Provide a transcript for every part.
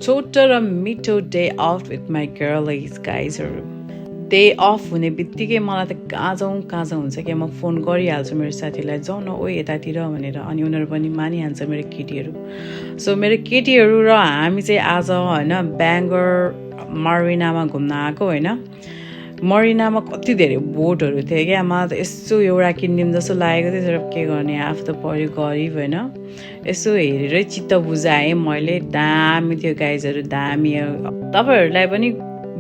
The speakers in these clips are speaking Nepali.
छोटो र मिठो day off with my girlies गाइजहरू डे अफ हुने बित्तिकै मलाई त कहाँ जाउँ हुन्छ कि म फोन गरिहाल्छु मेरो साथीलाई जाउँ न ओ यतातिर भनेर अनि उनीहरू पनि मानिहाल्छ मेरो केटीहरू सो मेरो केटीहरू र हामी चाहिँ आज होइन ब्याङ्गर मरिनामा घुम्न आएको होइन मरिनामा कति धेरै बोटहरू थियो क्या मलाई त यसो एउटा किनिदिउँ जस्तो लागेको थियो तर के गर्ने आफू त पऱ्यो गरिब होइन यसो हेरेरै चित्त बुझाएँ मैले दामी थियो गाइजहरू दामी तपाईँहरूलाई पनि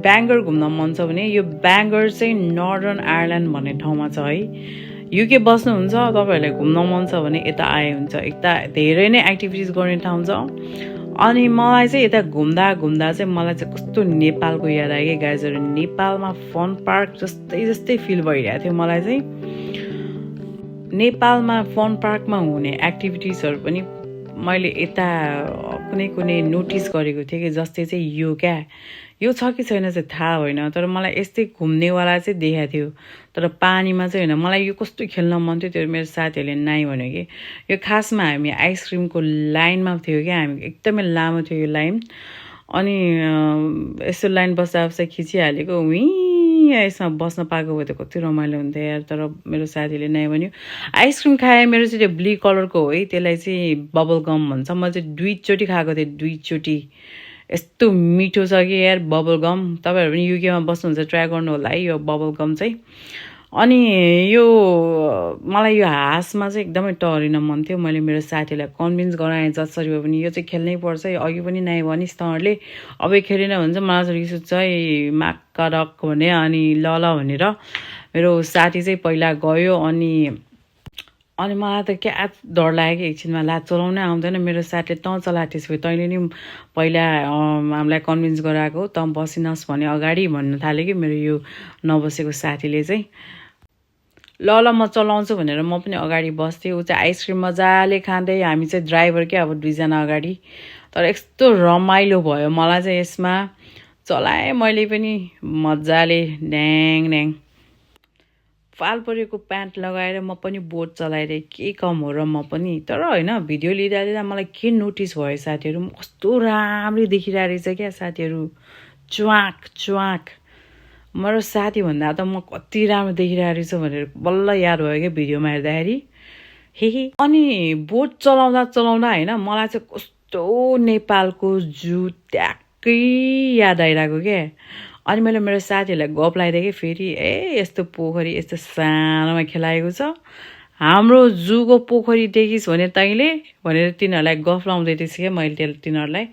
ब्याङ्गर घुम्न मन छ भने यो ब्याङ्गर चाहिँ नर्दर्न आयरल्यान्ड भन्ने ठाउँमा छ है युके बस्नुहुन्छ तपाईँहरूलाई घुम्न मन छ भने यता आए हुन्छ यता धेरै नै एक्टिभिटिज गर्ने ठाउँ छ अनि मलाई चाहिँ यता घुम्दा चाहिँ मलाई चाहिँ कस्तो नेपालको याद आयो कि गाइजहरू नेपालमा फन पार्क जस्तै फिल भइरहेको थियो मलाई चाहिँ नेपालमा फन पार्कमा हुने एक्टिभिटिजहरू पनि मैले यता कुनै नोटिस गरेको थिएँ कि जस्तै चाहिँ यो क्या यो छ कि छैन चाहिँ थाहा होइन तर मलाई यस्तै घुम्नेवाला चाहिँ देखाएको थियो तर पानीमा चाहिँ होइन मलाई यो कस्तो खेल्न मन थियो त्यो मेरो साथीहरूले नाइ भन्यो कि यो खासमा हामी आइसक्रिमको लाइनमा थियो क्या हामी एकदमै लामो थियो यो लाइन अनि यसो लाइन बस्दा खिचिहालेको यसमा बस्न पाएको भए त कति रमाइलो हुन्थ्यो यार तर मेरो साथीले नाइ भन्यो आइसक्रिम खाएँ मेरो चाहिँ त्यो ब्लू कलरको हो है त्यसलाई चाहिँ बबल गम भन्छ म चाहिँ दुईचोटि खाएको थिएँ दुईचोटि यस्तो मिठो छ कि यार बबल गम तपाईँहरू पनि युकेमा बस्नुहुन्छ ट्राई गर्नु होला है यो बबल गम चाहिँ अनि यो मलाई यो हाँसमा चाहिँ एकदमै टरिन मन थियो मैले मेरो साथीलाई कन्भिन्स गराएँ जसरी भए पनि यो चाहिँ खेल्नै पर्छ है अघि पनि नाइ भनिस् तँहरूले अब खेलेन भने चाहिँ मलाई चाहिँ रिस उठ्छ है माकडक भने अनि ल भनेर मेरो साथी चाहिँ पहिला गयो अनि मलाई त क्या डर लाग्यो कि एकछिनमा ला चलाउनै आउँदैन मेरो साथीले तँ चला त्यसपछि तैँले नि पहिला हामीलाई कन्भिन्स गराएको तँ बसिनस् भने अगाडि भन्न थाल्यो कि मेरो यो नबसेको साथीले चाहिँ ल म चलाउँछु भनेर म पनि अगाडि बस्थेँ ऊ चाहिँ आइसक्रिम मजाले खाँदै हामी चाहिँ ड्राइभर क्या अब दुईजना अगाडि तर यस्तो रमाइलो भयो मलाई चाहिँ यसमा चलाएँ मैले पनि मजाले ड्याङ फाल परेको प्यान्ट लगाएर म पनि बोट चलाइरहेँ के कम हो र म पनि तर होइन भिडियो लिँदा मलाई के नोटिस भयो साथीहरू कस्तो राम्ररी देखिरहेको रहेछ क्या साथीहरू च्वाक मेरो साथीभन्दा त म कति राम्रो देखिरहेको रहेछ भनेर बल्ल याद भयो क्या भिडियोमा हेर्दाखेरि हे अनि बोट चलाउँदा होइन मलाई चाहिँ कस्तो नेपालको जू ट्याक्कै याद आइरहेको क्या अनि मैले मेरो साथीहरूलाई गफ लगाइदिएँ कि फेरि यस्तो पोखरी यस्तो सानोमा खेलाएको छ हाम्रो जूको पोखरी देखिस् भने तैँले भनेर तिनीहरूलाई गफ लाउँदै थिएँ क्या मैले तिनीहरूलाई